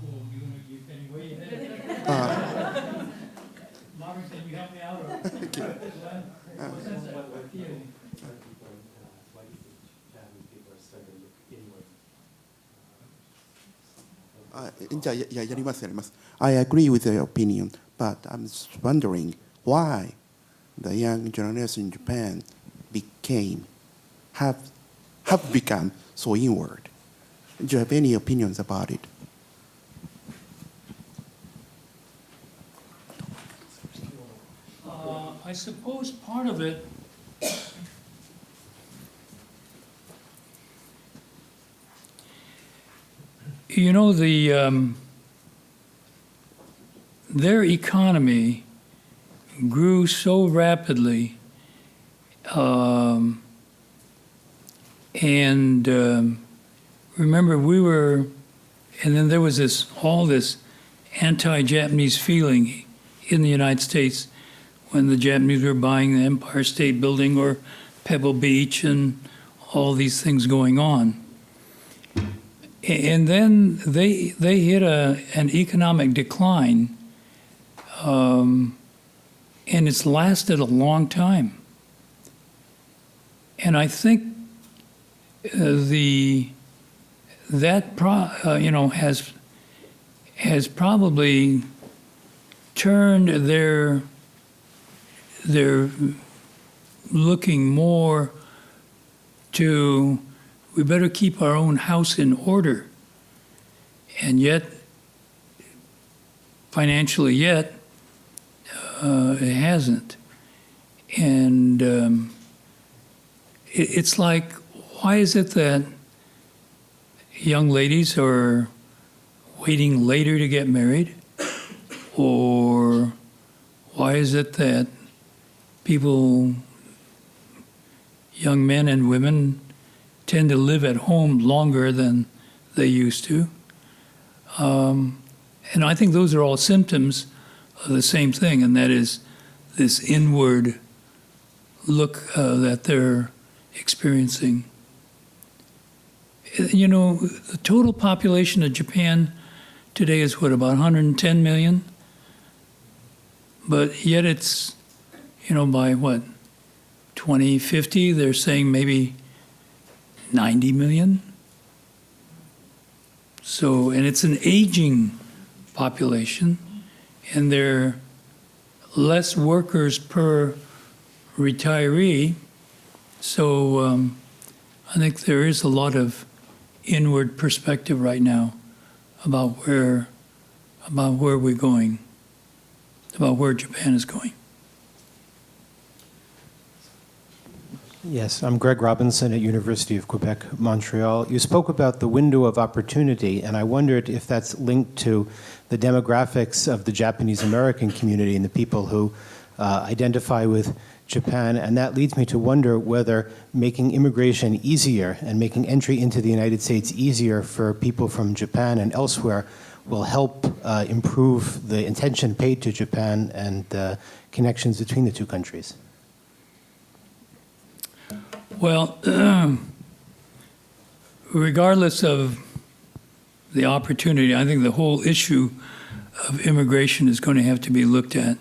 じゃあやります。I agree with your opinion, but I'm just wondering why the young journalists in Japan have become so inward. Do you have any opinions about it? I suppose part of it their economy grew so rapidly, and remember and then there was all this anti-Japanese feeling in the United States when the Japanese were buying the Empire State Building or Pebble Beach and all these things going on. And then they hit an economic decline, and it's lasted a long time. And I think has probably turned their looking more to, we better keep our own house in order. And yet, financially it hasn't. And it's like, why is it that young ladies are waiting later to get married? Or why is it that people, young men and women, tend to live at home longer than they used to. And I think those are all symptoms of the same thing, and that is this inward look that they're experiencing. You know, the total population of Japan today is what, about 110 million? But yet it's, you know, by what, 2050, they're saying maybe 90 million? So, and it's an aging population, and there are less workers per retiree. So I think there is a lot of inward perspective right now about where we're going, about where Japan is going. Yes, I'm Greg Robinson at University of Quebec, Montreal. You spoke about the window of opportunity, and I wondered if that's linked to the demographics of the Japanese American community and the people who identify with Japan. And that leads me to wonder whether making immigration easier and making entry into the United States easier for people from Japan and elsewhere will help improve the attention paid to Japan and connections between the two countries. Well, regardless of the opportunity, I think the whole issue of immigration is going to have to be looked at.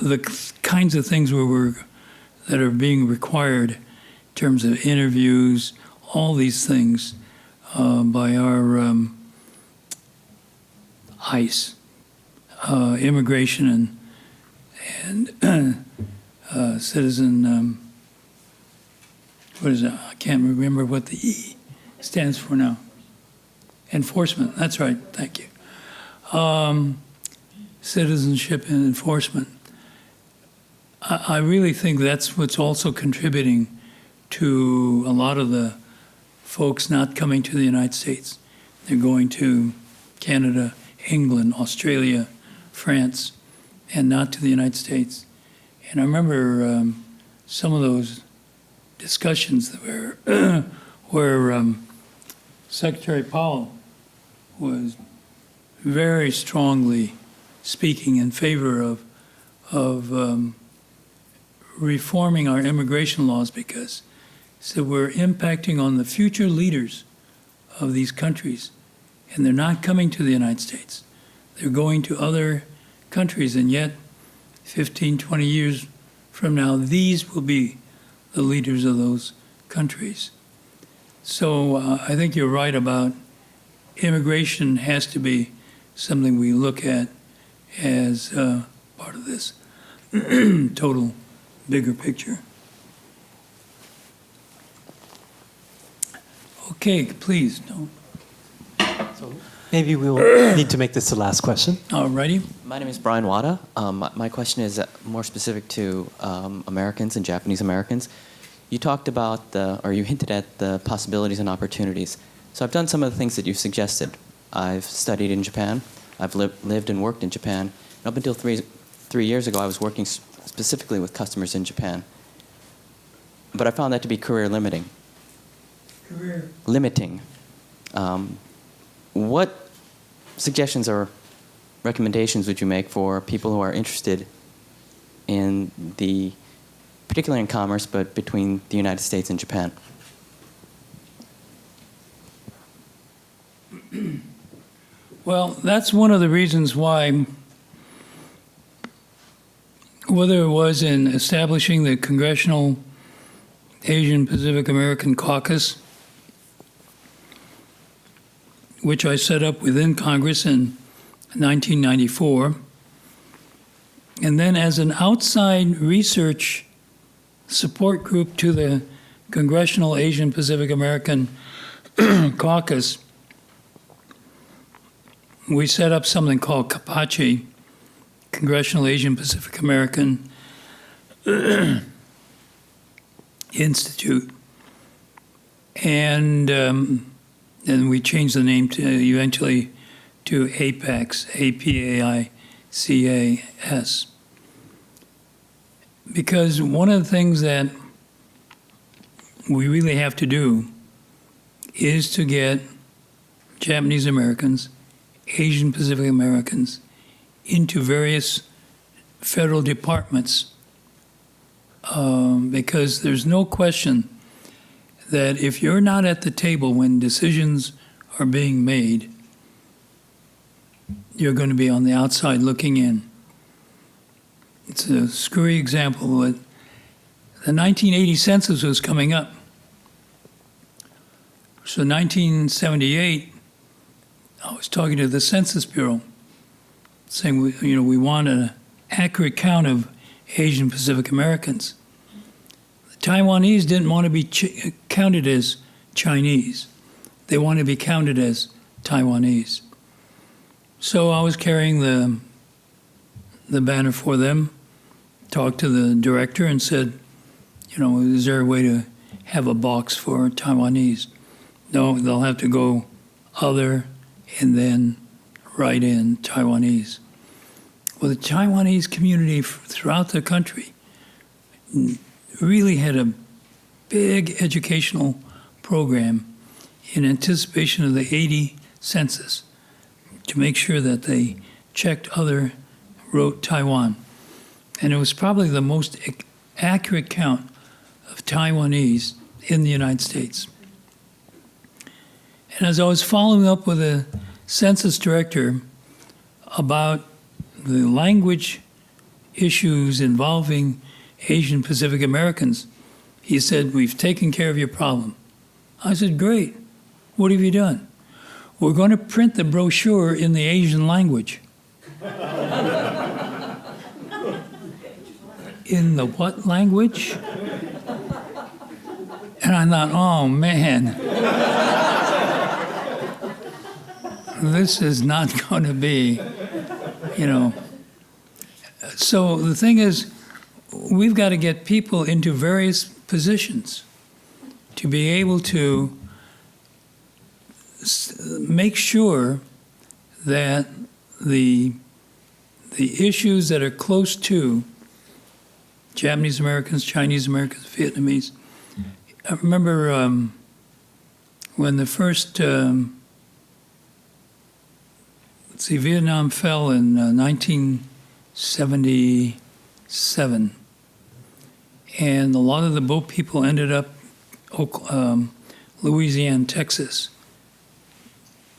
The kinds of things that are being required in terms of interviews, all these things by our ICE, immigration and citizen. What is it? I can't remember what the E stands for now. Enforcement, that's right, thank you. Citizenship and enforcement. I really think that's what's also contributing to a lot of the folks not coming to the United States. They're going to Canada, England, Australia, France, and not to the United States. And I remember some of those discussions where Secretary Powell was very strongly speaking in favor of reforming our immigration laws, because he said we're impacting on the future leaders of these countries, and they're not coming to the United States. They're going to other countries, and yet 15, 20 years from now, these will be the leaders of those countries. So I think you're right about immigration has to be something we look at as part of this total bigger picture. Okay, please. No. So maybe we'll need to make this the last question. All righty. My name is Brian Wada. My question is more specific to Americans and Japanese Americans. You talked about or you hinted at the possibilities and opportunities. So I've done some of the things that you've suggested. I've studied in Japan. I've lived and worked in Japan. And up until three years ago, I was working specifically with customers in Japan. But I found that to be career limiting. Career limiting. What suggestions or recommendations would you make for people who are interested in particularly in commerce, but between the United States and Japan? Well, that's one of the reasons why, whether it was in establishing the Congressional Asian Pacific American Caucus, which I set up within Congress in 1994, and then as an outside research support group to the Congressional Asian Pacific American Caucus, we set up something called CAPACI, Congressional Asian Pacific American Institute. And we changed the name eventually to APACS, APAICAS. Because one of the things that we really have to do is to get Japanese Americans, Asian Pacific Americans into various federal departments, because there's no question that if you're not at the table when decisions are being made, you're going to be on the outside looking in. It's a screwy example, but the 1980 census was coming up. So 1978, I was talking to the Census Bureau, saying, we want an accurate count of Asian Pacific Americans. The Taiwanese didn't want to be counted as Chinese. They wanted to be counted as Taiwanese. So I was carrying the banner for them, talked to the director and said, is there a way to have a box for Taiwanese? No, they'll have to go other and then write in Taiwanese. Well, the Taiwanese community throughout the country really had a big educational program in anticipation of the 80 census to make sure that they checked other, wrote Taiwan. And it was probably the most accurate count of Taiwanese in the United States. And as I was following up with a census director about the language issues involving Asian Pacific Americans, he said, "We've taken care of your problem." I said, "Great. What have you done?" "We're going to print the brochure in the Asian language." In the what language? And I thought, oh man, this is not going to be, So the thing is, we've got to get people into various positions to be able to make sure that the issues that are close to Japanese Americans, Chinese Americans, Vietnamese. I remember when the first, Vietnam fell in 1977, and a lot of the boat people ended up Louisiana, Texas,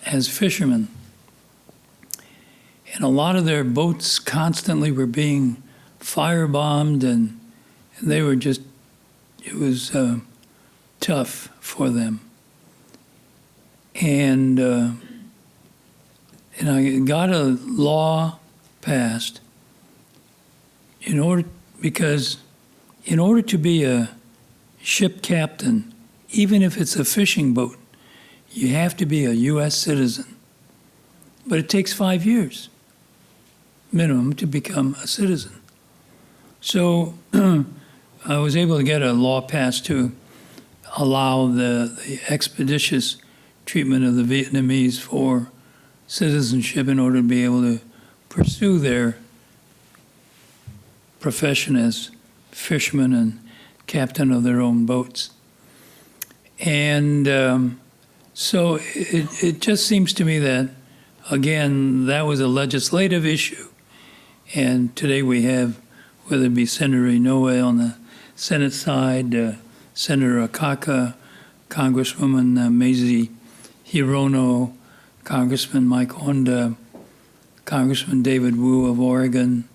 as fishermen. And a lot of their boats constantly were being firebombed, and they were just, it was tough for them. And I got a law passed because in order to be a ship captain, even if it's a fishing boat, you have to be a U.S. citizen. But it takes 5 years minimum to become a citizen. So I was able to get a law passed to allow the expeditious treatment of the Vietnamese for citizenship in order to be able to pursue their profession as fishermen and captain of their own boats. And so it just seems to me that, again, that was a legislative issue. And today we have, whether it be Senator Inoue on the Senate side, Senator Akaka, Congresswoman Mazie Hirono, Congressman Mike Honda, Congressman David Wu of Oregon,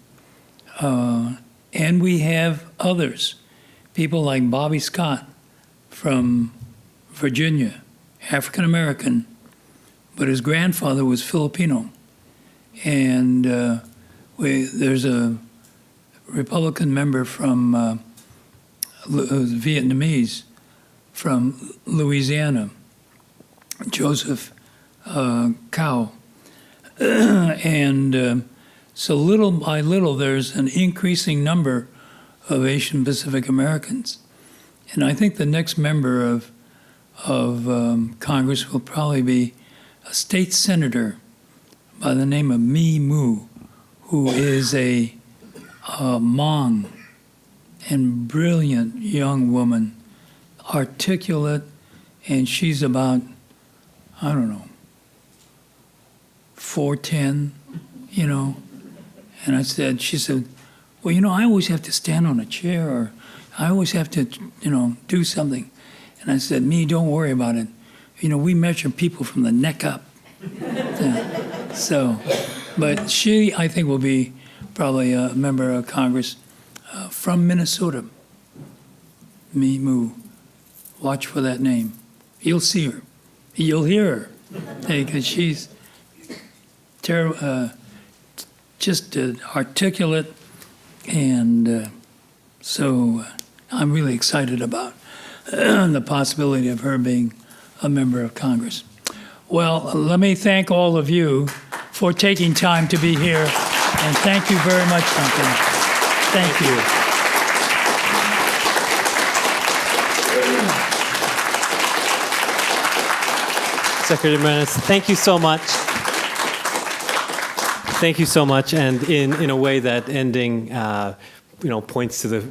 and we have others, people like Bobby Scott from Virginia, African American, but his grandfather was Filipino. And there's a Republican member from Vietnamese from Louisiana, Joseph Cao. And so little by little, there's an increasing number of Asian Pacific Americans. And I think the next member of Congress will probably be a state senator by the name of Mi Mu, who is a Hmong and brilliant young woman, articulate, and she's about, I don't know, 4'10", you know. And she said, well, you know, I always have to stand on a chair, or I always have to, you know, do something. And I said, don't worry about it. You know, we measure people from the neck up. Yeah. So, but she, I think, will be probably a member of Congress from Minnesota. Moo. Watch for that name. You'll see her. You'll hear her. Because she's just articulate, and so I'm really excited about the possibility of her being a member of Congress. Well, let me thank all of you for taking time to be here, and thank you very much, Duncan. Thank you. Secretary Menace, thank you so much. Thank you so much, and in a way that ending, points to the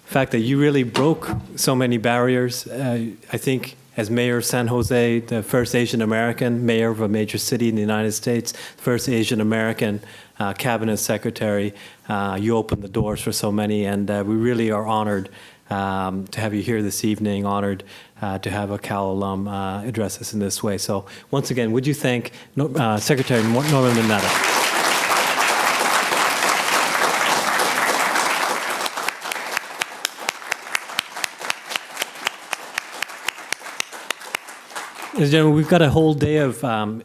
fact that you really broke so many barriers. I think as mayor of San Jose, the first Asian American mayor of a major city in the United States, first Asian American cabinet secretary, you opened the doors for so many, and we really are honored to have you here this evening, honored to have a Cal alum address us in this way. So once again, would you thank Secretary Norman Mineta? Ladies and gentlemen, we've got a whole day of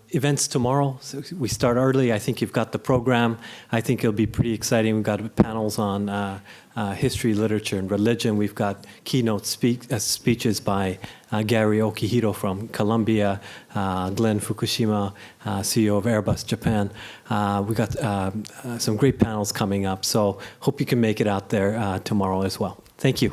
events tomorrow. So we start early. I think you've got the program. I think it'll be pretty exciting. We've got panels on history, literature, and religion. We've got keynote speeches by Gary Okihiro from Columbia, Glenn Fukushima, CEO of Airbus Japan. We've got some great panels coming up. So hope you can make it out there tomorrow as well. Thank you.